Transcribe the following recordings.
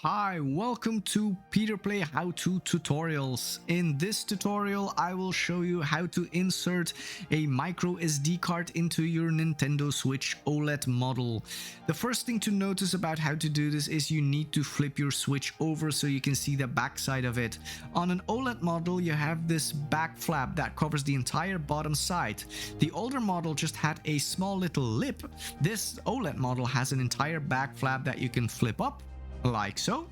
Hi, welcome to Peter Play How-To Tutorials. In this tutorial, I will show you how to insert a micro SD card into your Nintendo Switch Oled model. The first thing to notice about how to do this is you need to flip your Switch over so you can see the back side of it. On an Oled model, you have this back flap that covers the entire bottom side. The older model just had a small little lip. This Oled model has an entire back flap that you can flip up, like so,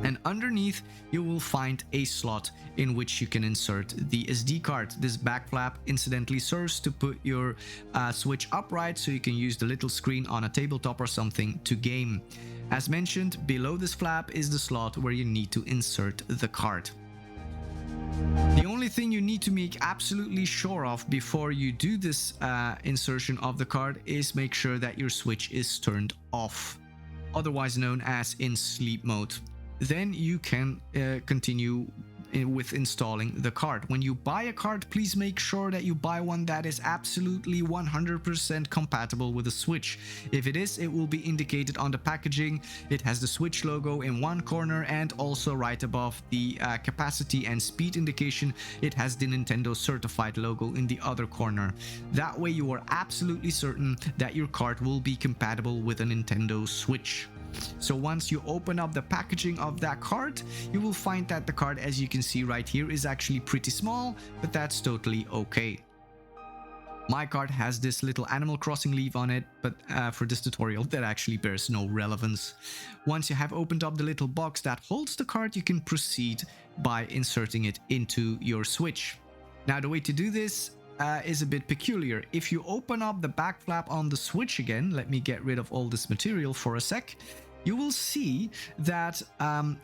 and underneath you will find a slot in which you can insert the SD card. This back flap incidentally serves to put your Switch upright so you can use the little screen on a tabletop or something to game. As mentioned, below this flap is the slot where you need to insert the card. The only thing you need to make absolutely sure of before you do this insertion of the card is make sure that your Switch is turned off, otherwise known as in sleep mode. Then you can continue with installing the card. When you buy a card, please make sure that you buy one that is absolutely 100% compatible with the Switch. If it is, it will be indicated on the packaging. It has the Switch logo in one corner, and also right above the capacity and speed indication, it has the Nintendo certified logo in the other corner. That way you are absolutely certain that your card will be compatible with a Nintendo Switch. So once you open up the packaging of that card, you will find that the card, as you can see right here, is actually pretty small, but that's totally okay. My card has this little Animal Crossing leaf on it, but for this tutorial that actually bears no relevance. Once you have opened up the little box that holds the card, you can proceed by inserting it into your Switch. Now, the way to do this is a bit peculiar. If you open up the back flap on the Switch again, let me get rid of all this material for a sec, you will see that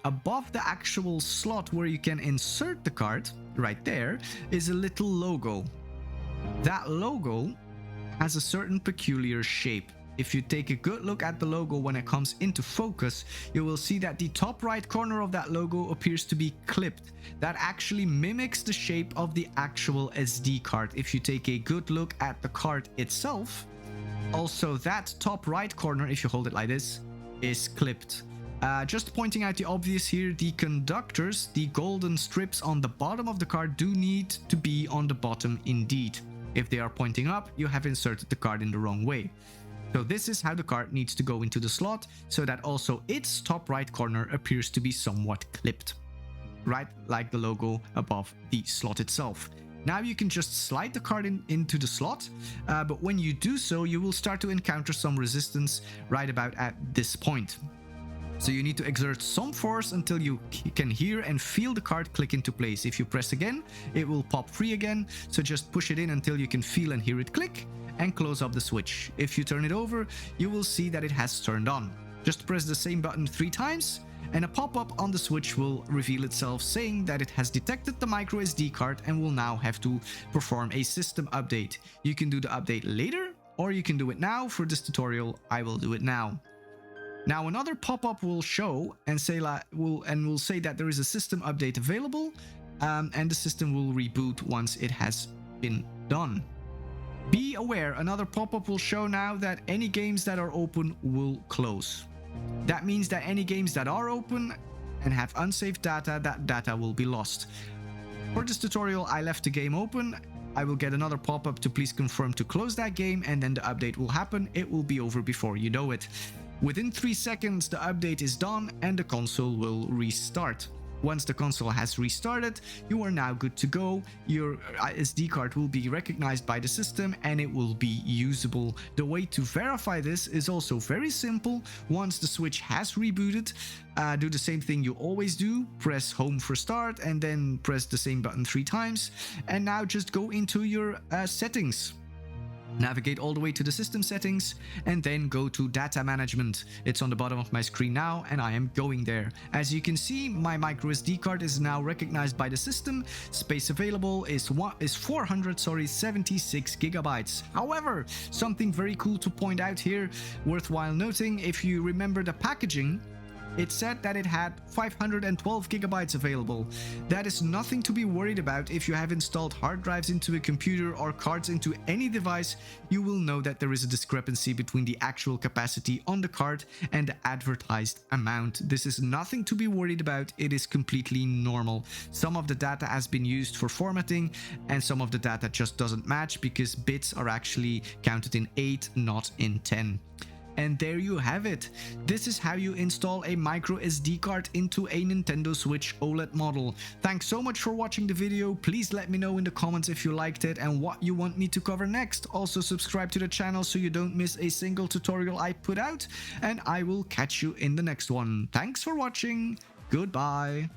above the actual slot where you can insert the card, right there, is a little logo. That logo has a certain peculiar shape. If you take a good look at the logo when it comes into focus, you will see that the top right corner of that logo appears to be clipped. That actually mimics the shape of the actual SD card. If you take a good look at the card itself, also that top right corner, if you hold it like this, is clipped. Just pointing out the obvious here, the conductors, the golden strips on the bottom of the card, do need to be on the bottom indeed. If they are pointing up, you have inserted the card in the wrong way. So this is how the card needs to go into the slot, so that also its top right corner appears to be somewhat clipped, right like the logo above the slot itself. Now you can just slide the card into the slot, but when you do so, you will start to encounter some resistance right about at this point. So you need to exert some force until you can hear and feel the card click into place. If you press again, it will pop free again, so just push it in until you can feel and hear it click, and close up the Switch. If you turn it over, you will see that it has turned on. Just press the same button 3 times, and a pop-up on the Switch will reveal itself saying that it has detected the micro SD card and will now have to perform a system update. You can do the update later, or you can do it now. For this tutorial, I will do it now. Now another pop-up will show and will say that there is a system update available, and the system will reboot once it has been done. Be aware, another pop-up will show now that any games that are open will close. That means that any games that are open and have unsaved data, that data will be lost. For this tutorial, I left the game open. I will get another pop-up to please confirm to close that game, and then the update will happen. It will be over before you know it. Within 3 seconds, the update is done and the console will restart. Once the console has restarted, you are now good to go. Your SD card will be recognized by the system and it will be usable. The way to verify this is also very simple. Once the Switch has rebooted, do the same thing you always do. Press home for start and then press the same button 3 times. And now just go into your settings. Navigate all the way to the system settings and then go to data management. It's on the bottom of my screen now and I am going there. As you can see, my micro SD card is now recognized by the system. Space available is 476 gigabytes. However, something very cool to point out here, worthwhile noting, if you remember the packaging, It said that it had 512 gigabytes available. That is nothing to be worried about. If you have installed hard drives into a computer or cards into any device, you will know that there is a discrepancy between the actual capacity on the card and the advertised amount. This is nothing to be worried about. It is completely normal. Some of the data has been used for formatting and some of the data just doesn't match because bits are actually counted in 8, not in 10. And there you have it. This is how you install a micro SD card into a Nintendo Switch OLED model. Thanks so much for watching the video. Please let me know in the comments if you liked it and what you want me to cover next. Also subscribe to the channel so you don't miss a single tutorial I put out, and I will catch you in the next one. Thanks for watching. Goodbye.